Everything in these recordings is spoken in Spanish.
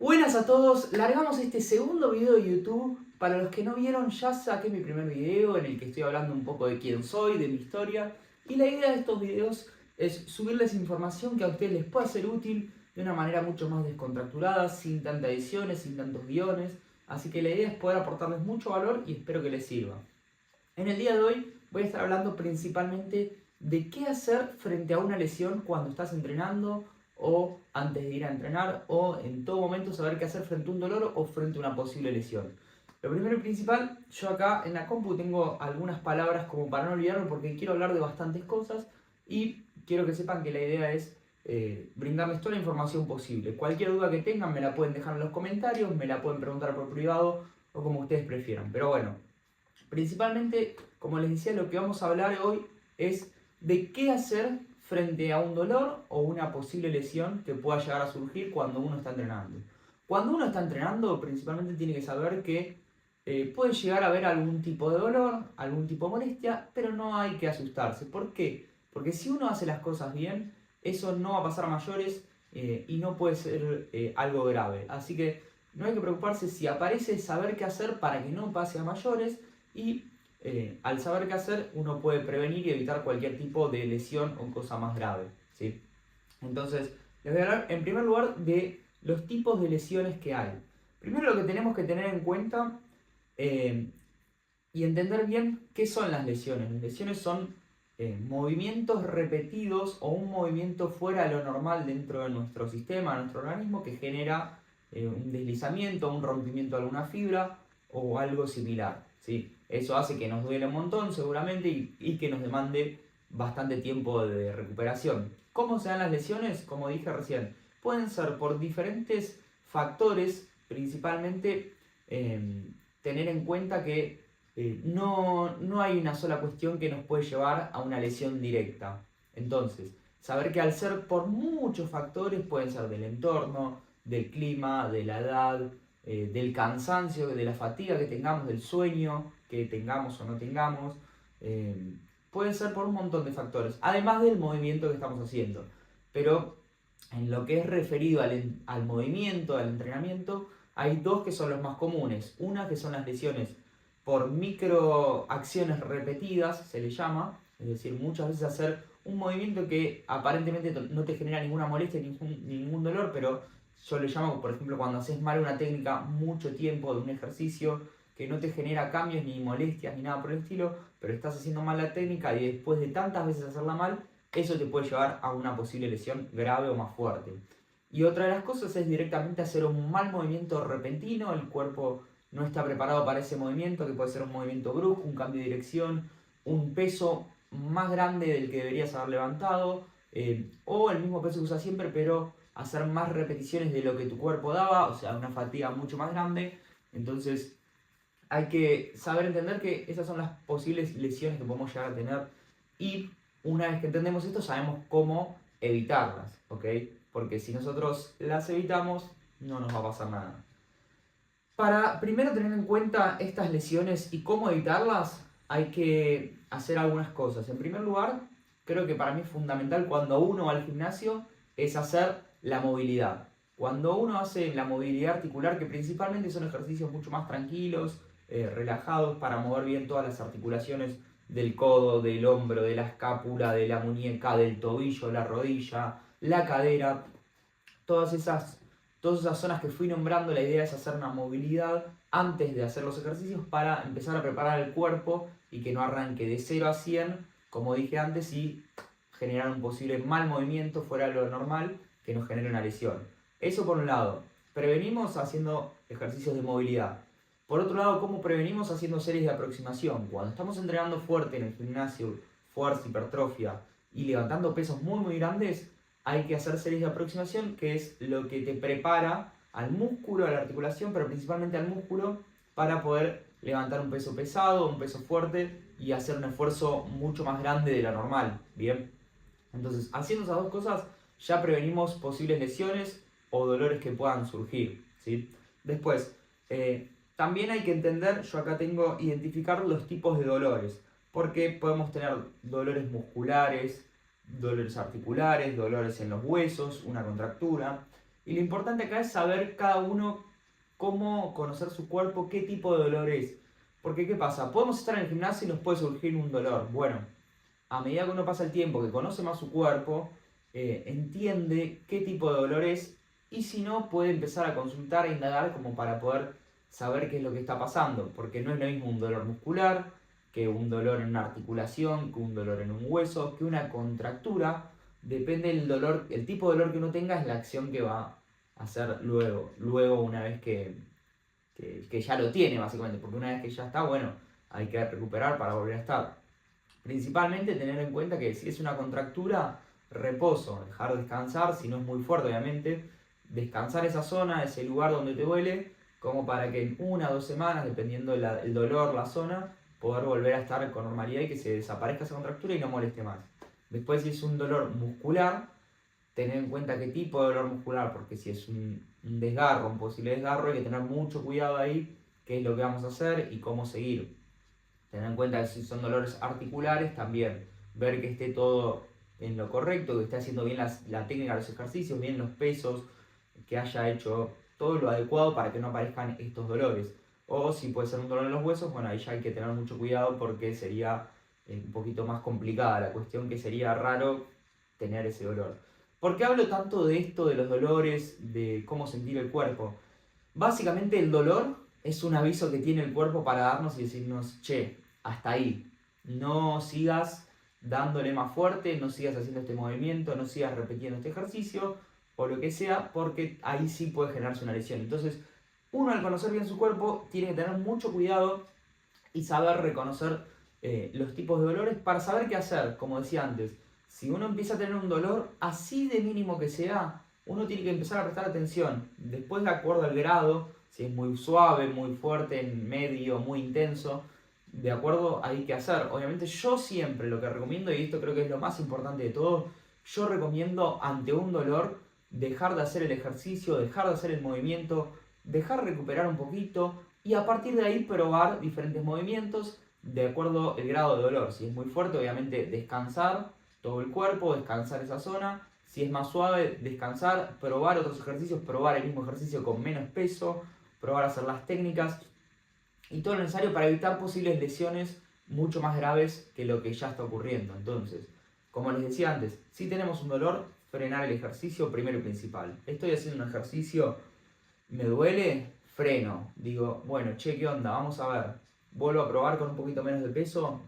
Buenas a todos, largamos este segundo video de YouTube. Para los que no vieron, ya saqué mi primer video en el que estoy hablando un poco de quién soy, de mi historia. Y la idea de estos videos es subirles información que a ustedes les pueda ser útil de una manera mucho más descontracturada, sin tantas ediciones, sin tantos guiones. Así que la idea es poder aportarles mucho valor y espero que les sirva. En el día de hoy voy a estar hablando principalmente de qué hacer frente a una lesión cuando estás entrenando o antes de ir a entrenar o en todo momento saber qué hacer frente a un dolor o frente a una posible lesión. Lo primero y principal, yo acá en la compu tengo algunas palabras como para no olvidarme porque quiero hablar de bastantes cosas y quiero que sepan que la idea es brindarles toda la información posible. Cualquier duda que tengan me la pueden dejar en los comentarios, me la pueden preguntar por privado o como ustedes prefieran. Pero bueno, principalmente, como les decía, lo que vamos a hablar hoy es de qué hacer frente a un dolor o una posible lesión que pueda llegar a surgir cuando uno está entrenando. Cuando uno está entrenando, principalmente tiene que saber que puede llegar a haber algún tipo de dolor, algún tipo de molestia, pero no hay que asustarse. ¿Por qué? Porque si uno hace las cosas bien, eso no va a pasar a mayores y no puede ser algo grave. Así que no hay que preocuparse si aparece, saber qué hacer para que no pase a mayores y al saber qué hacer uno puede prevenir y evitar cualquier tipo de lesión o cosa más grave, ¿sí? Entonces, les voy a hablar en primer lugar de los tipos de lesiones que hay. Primero lo que tenemos que tener en cuenta y entender bien qué son las lesiones. Las lesiones son movimientos repetidos o un movimiento fuera de lo normal dentro de nuestro sistema, nuestro organismo, que genera un deslizamiento, un rompimiento de alguna fibra o algo similar, ¿sí? Eso hace que nos duele un montón seguramente y que nos demande bastante tiempo de recuperación. ¿Cómo se dan las lesiones? Como dije recién, pueden ser por diferentes factores, principalmente tener en cuenta que no hay una sola cuestión que nos puede llevar a una lesión directa. Entonces, saber que al ser por muchos factores, pueden ser del entorno, del clima, de la edad, del cansancio, de la fatiga que tengamos, del sueño que tengamos o no tengamos, pueden ser por un montón de factores, además del movimiento que estamos haciendo. Pero en lo que es referido al movimiento, al entrenamiento, hay dos que son los más comunes. Una que son las lesiones por microacciones repetidas, se le llama, es decir, muchas veces hacer un movimiento que aparentemente no te genera ninguna molestia, ningún dolor, pero yo le llamo, por ejemplo, cuando haces mal una técnica mucho tiempo de un ejercicio que no te genera cambios ni molestias ni nada por el estilo, pero estás haciendo mal la técnica y después de tantas veces hacerla mal, eso te puede llevar a una posible lesión grave o más fuerte. Y otra de las cosas es directamente hacer un mal movimiento repentino, el cuerpo no está preparado para ese movimiento, que puede ser un movimiento brusco, un cambio de dirección, un peso más grande del que deberías haber levantado, o el mismo peso que usas siempre, pero hacer más repeticiones de lo que tu cuerpo daba, o sea, una fatiga mucho más grande. Entonces, hay que saber entender que esas son las posibles lesiones que podemos llegar a tener y una vez que entendemos esto sabemos cómo evitarlas, ¿ok? Porque si nosotros las evitamos no nos va a pasar nada. Para primero tener en cuenta estas lesiones y cómo evitarlas, hay que hacer algunas cosas. En primer lugar, creo que para mí es fundamental cuando uno va al gimnasio es hacer la movilidad. Cuando uno hace la movilidad articular, que principalmente son ejercicios mucho más tranquilos, relajados, para mover bien todas las articulaciones del codo, del hombro, de la escápula, de la muñeca, del tobillo, la rodilla, la cadera, todas esas zonas que fui nombrando. La idea es hacer una movilidad antes de hacer los ejercicios para empezar a preparar el cuerpo y que no arranque de 0 a 100, como dije antes, y generar un posible mal movimiento fuera de lo normal que nos genere una lesión. Eso por un lado. Prevenimos haciendo ejercicios de movilidad. Por otro lado, ¿cómo prevenimos? Haciendo series de aproximación. Cuando estamos entrenando fuerte en el gimnasio, fuerza, hipertrofia y levantando pesos muy grandes, hay que hacer series de aproximación, que es lo que te prepara al músculo, a la articulación, pero principalmente al músculo, para poder levantar un peso pesado, un peso fuerte y hacer un esfuerzo mucho más grande de lo normal. Bien, entonces haciendo esas dos cosas ya prevenimos posibles lesiones o dolores que puedan surgir, ¿sí? Después, también hay que entender, yo acá tengo identificar los tipos de dolores, porque podemos tener dolores musculares, dolores articulares, dolores en los huesos, una contractura. Y lo importante acá es saber cada uno cómo conocer su cuerpo, qué tipo de dolor es. Porque ¿qué pasa? Podemos estar en el gimnasio y nos puede surgir un dolor. Bueno, a medida que uno pasa el tiempo, que conoce más su cuerpo, entiende qué tipo de dolor es y si no puede empezar a consultar e indagar como para poder saber qué es lo que está pasando. Porque no es lo mismo un dolor muscular que un dolor en una articulación, que un dolor en un hueso, que una contractura. Depende del dolor, el tipo de dolor que uno tenga es la acción que va a hacer luego una vez que ya lo tiene básicamente, porque una vez que ya está, bueno, hay que recuperar para volver a estar. Principalmente tener en cuenta que si es una contractura, reposo, dejar descansar, si no es muy fuerte obviamente, descansar esa zona, ese lugar donde te duele, como para que en 1 o 2 semanas, dependiendo el dolor, la zona, poder volver a estar con normalidad y que se desaparezca esa contractura y no moleste más. Después si es un dolor muscular, tener en cuenta qué tipo de dolor muscular, porque si es un desgarro, un posible desgarro, hay que tener mucho cuidado ahí, qué es lo que vamos a hacer y cómo seguir. Tener en cuenta que si son dolores articulares, también ver que esté todo en lo correcto, que esté haciendo bien la técnica de los ejercicios, bien los pesos, que haya hecho todo lo adecuado para que no aparezcan estos dolores. O si puede ser un dolor en los huesos, bueno, ahí ya hay que tener mucho cuidado porque sería un poquito más complicada la cuestión, que sería raro tener ese dolor. ¿Por qué hablo tanto de esto, de los dolores, de cómo sentir el cuerpo? Básicamente el dolor es un aviso que tiene el cuerpo para darnos y decirnos, che, hasta ahí, no sigas dándole más fuerte, no sigas haciendo este movimiento, no sigas repitiendo este ejercicio, o lo que sea, porque ahí sí puede generarse una lesión. Entonces, uno al conocer bien su cuerpo tiene que tener mucho cuidado y saber reconocer los tipos de dolores para saber qué hacer, como decía antes. Si uno empieza a tener un dolor, así de mínimo que sea, uno tiene que empezar a prestar atención. Después, de acuerdo al grado, si es muy suave, muy fuerte, medio, muy intenso, de acuerdo hay que hacer. Obviamente yo siempre lo que recomiendo, y esto creo que es lo más importante de todo, yo recomiendo ante un dolor dejar de hacer el ejercicio, dejar de hacer el movimiento, dejar recuperar un poquito y a partir de ahí probar diferentes movimientos de acuerdo al grado de dolor. Si es muy fuerte, obviamente descansar todo el cuerpo, descansar esa zona. Si es más suave, descansar, probar otros ejercicios, probar el mismo ejercicio con menos peso, probar a hacer las técnicas y todo lo necesario para evitar posibles lesiones mucho más graves que lo que ya está ocurriendo. Entonces, como les decía antes, si tenemos un dolor, frenar el ejercicio primero y principal. Estoy haciendo un ejercicio, me duele, freno. Digo, bueno, che, ¿qué onda? Vamos a ver. Vuelvo a probar con un poquito menos de peso.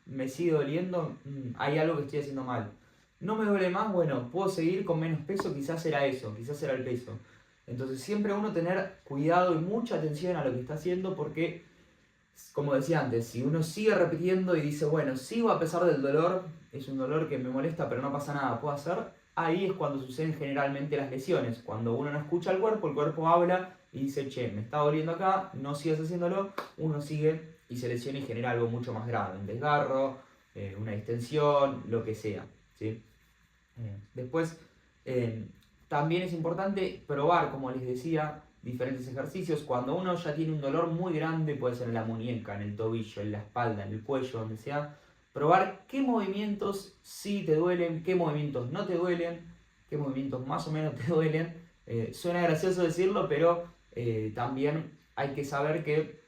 Me sigue doliendo. Hay algo que estoy haciendo mal. No me duele más, bueno, puedo seguir con menos peso, quizás era eso, quizás era el peso. Entonces siempre uno tener cuidado y mucha atención a lo que está haciendo porque, como decía antes, si uno sigue repitiendo y dice, bueno, sigo a pesar del dolor, es un dolor que me molesta pero no pasa nada, puedo hacer, ahí es cuando suceden generalmente las lesiones. Cuando uno no escucha al cuerpo, el cuerpo habla y dice, che, me está doliendo acá, no sigas haciéndolo, uno sigue y se lesiona y genera algo mucho más grave, un desgarro, una distensión, lo que sea, ¿sí? Después, también es importante probar, como les decía, diferentes ejercicios. Cuando uno ya tiene un dolor muy grande, puede ser en la muñeca, en el tobillo, en la espalda, en el cuello, donde sea, probar qué movimientos sí te duelen, qué movimientos no te duelen, qué movimientos más o menos te duelen. Suena gracioso decirlo, pero también hay que saber que,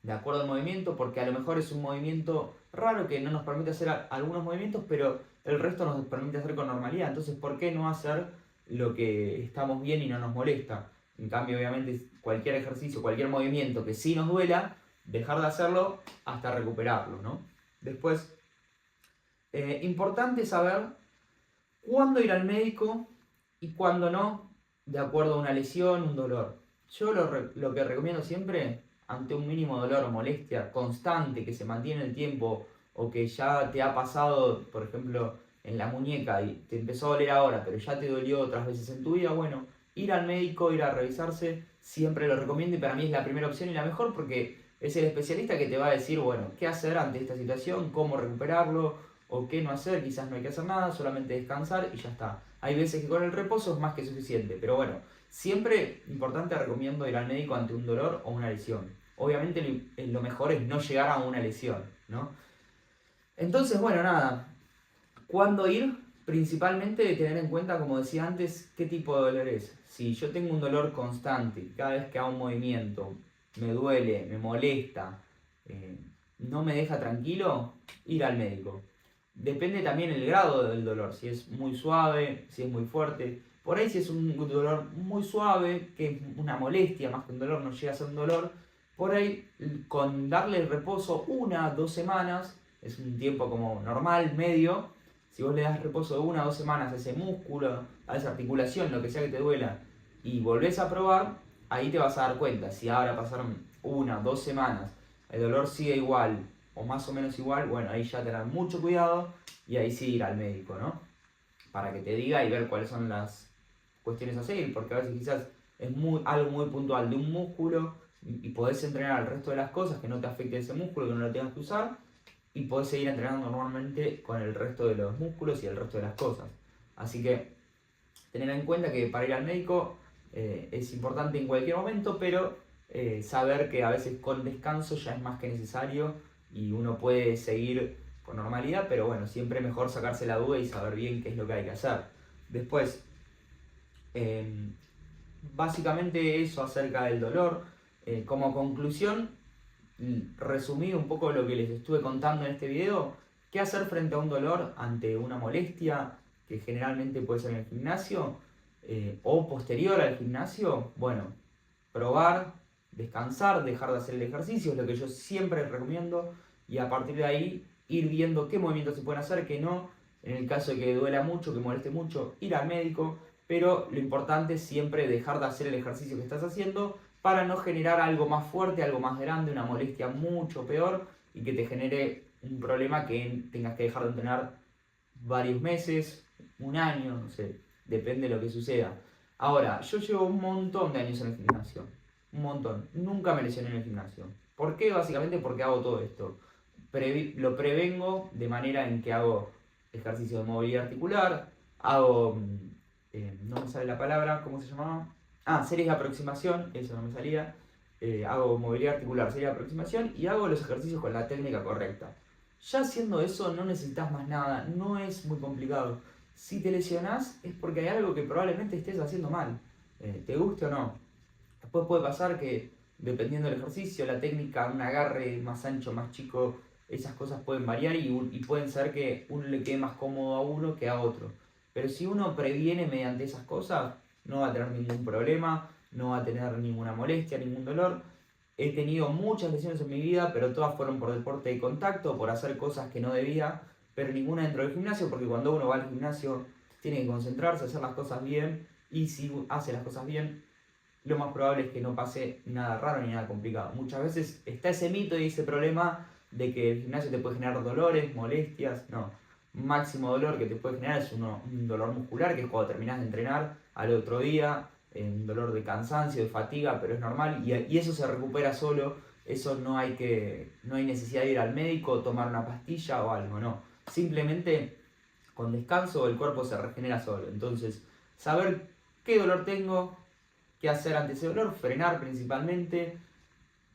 de acuerdo al movimiento, porque a lo mejor es un movimiento raro que no nos permite hacer algunos movimientos, pero el resto nos permite hacer con normalidad. Entonces, ¿por qué no hacer lo que estamos bien y no nos molesta? En cambio, obviamente, cualquier ejercicio, cualquier movimiento que sí nos duela, dejar de hacerlo hasta recuperarlo, ¿no? Después, importante saber cuándo ir al médico y cuándo no, de acuerdo a una lesión, un dolor. Yo lo que recomiendo siempre, ante un mínimo dolor o molestia constante que se mantiene en el tiempo, o que ya te ha pasado, por ejemplo, en la muñeca y te empezó a doler ahora, pero ya te dolió otras veces en tu vida, bueno, ir al médico, ir a revisarse, siempre lo recomiendo y para mí es la primera opción y la mejor porque es el especialista que te va a decir, bueno, qué hacer ante esta situación, cómo recuperarlo o qué no hacer, quizás no hay que hacer nada, solamente descansar y ya está. Hay veces que con el reposo es más que suficiente, pero bueno, siempre importante, recomiendo ir al médico ante un dolor o una lesión. Obviamente lo mejor es no llegar a una lesión, ¿no? Entonces, bueno, nada, ¿cuándo ir? principalmente de tener en cuenta, como decía antes, qué tipo de dolor es. Si yo tengo un dolor constante, cada vez que hago un movimiento, me duele, me molesta, eh, no me deja tranquilo, ir al médico. Depende también el grado del dolor, si es muy suave, si es muy fuerte. Por ahí si es un dolor muy suave, que es una molestia más que un dolor, no llega a ser un dolor, por ahí con darle reposo 1 o 2 semanas, es un tiempo como normal, medio, si vos le das reposo de 1 o 2 semanas a ese músculo, a esa articulación, lo que sea que te duela, y volvés a probar, ahí te vas a dar cuenta. Si ahora pasaron 1 o 2 semanas, el dolor sigue igual o más o menos igual, bueno, ahí ya tener mucho cuidado y ahí sí ir al médico, ¿no? Para que te diga y ver cuáles son las cuestiones a seguir, porque a veces quizás es algo muy puntual de un músculo y podés entrenar al resto de las cosas que no te afecte ese músculo, que no lo tengas que usar, y podés seguir entrenando normalmente con el resto de los músculos y el resto de las cosas. Así que tener en cuenta que para ir al médico es importante en cualquier momento, pero saber que a veces con descanso ya es más que necesario y uno puede seguir con normalidad, pero bueno, siempre mejor sacarse la duda y saber bien qué es lo que hay que hacer. Después, básicamente eso acerca del dolor. Como conclusión, resumí un poco lo que les estuve contando en este video. ¿Qué hacer frente a un dolor ante una molestia que generalmente puede ser en el gimnasio o posterior al gimnasio? Bueno, probar, descansar, dejar de hacer el ejercicio es lo que yo siempre recomiendo y a partir de ahí ir viendo qué movimientos se pueden hacer, qué no. En el caso de que duela mucho, que moleste mucho, ir al médico, pero lo importante es siempre dejar de hacer el ejercicio que estás haciendo para no generar algo más fuerte, algo más grande, una molestia mucho peor y que te genere un problema que tengas que dejar de entrenar varios meses, un año, no sé, depende de lo que suceda. Ahora, yo llevo un montón de años en el gimnasio, un montón, nunca me lesioné en el gimnasio. ¿Por qué? Básicamente porque hago todo esto. Lo prevengo de manera en que hago ejercicio de movilidad articular, hago, no me sale la palabra, ¿cómo se llamaba? Series de aproximación, eso no me salía. Hago movilidad articular, series de aproximación y hago los ejercicios con la técnica correcta. Ya haciendo eso no necesitas más nada, no es muy complicado. Si te lesionás es porque hay algo que probablemente estés haciendo mal, te guste o no. Después puede pasar que dependiendo del ejercicio, la técnica, un agarre más ancho, más chico, esas cosas pueden variar y pueden ser que uno le quede más cómodo a uno que a otro. Pero si uno previene mediante esas cosas, no va a tener ningún problema, no va a tener ninguna molestia, ningún dolor. He tenido muchas lesiones en mi vida, pero todas fueron por deporte de contacto, por hacer cosas que no debía, pero ninguna dentro del gimnasio, porque cuando uno va al gimnasio tiene que concentrarse, hacer las cosas bien, y si hace las cosas bien, lo más probable es que no pase nada raro ni nada complicado. Muchas veces está ese mito y ese problema de que el gimnasio te puede generar dolores, molestias, no. Máximo dolor que te puede generar es un dolor muscular, que es cuando terminás de entrenar al otro día, un dolor de cansancio, de fatiga, pero es normal y eso se recupera solo, eso no hay necesidad de ir al médico, tomar una pastilla o algo, no. Simplemente con descanso el cuerpo se regenera solo. Entonces, saber qué dolor tengo, qué hacer ante ese dolor, frenar principalmente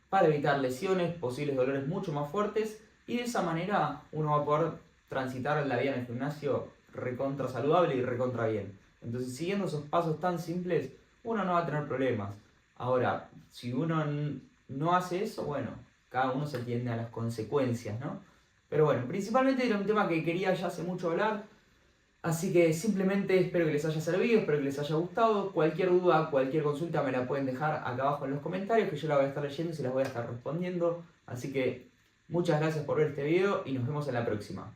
para evitar lesiones, posibles dolores mucho más fuertes y de esa manera uno va a poder transitar la vida en el gimnasio recontra saludable y recontra bien. Entonces, siguiendo esos pasos tan simples, uno no va a tener problemas. Ahora, si uno no hace eso, bueno, cada uno se atiende a las consecuencias, ¿no? Pero bueno, principalmente era un tema que quería ya hace mucho hablar, así que simplemente espero que les haya servido, espero que les haya gustado. Cualquier duda, cualquier consulta me la pueden dejar acá abajo en los comentarios, que yo la voy a estar leyendo y se las voy a estar respondiendo. Así que muchas gracias por ver este video y nos vemos en la próxima.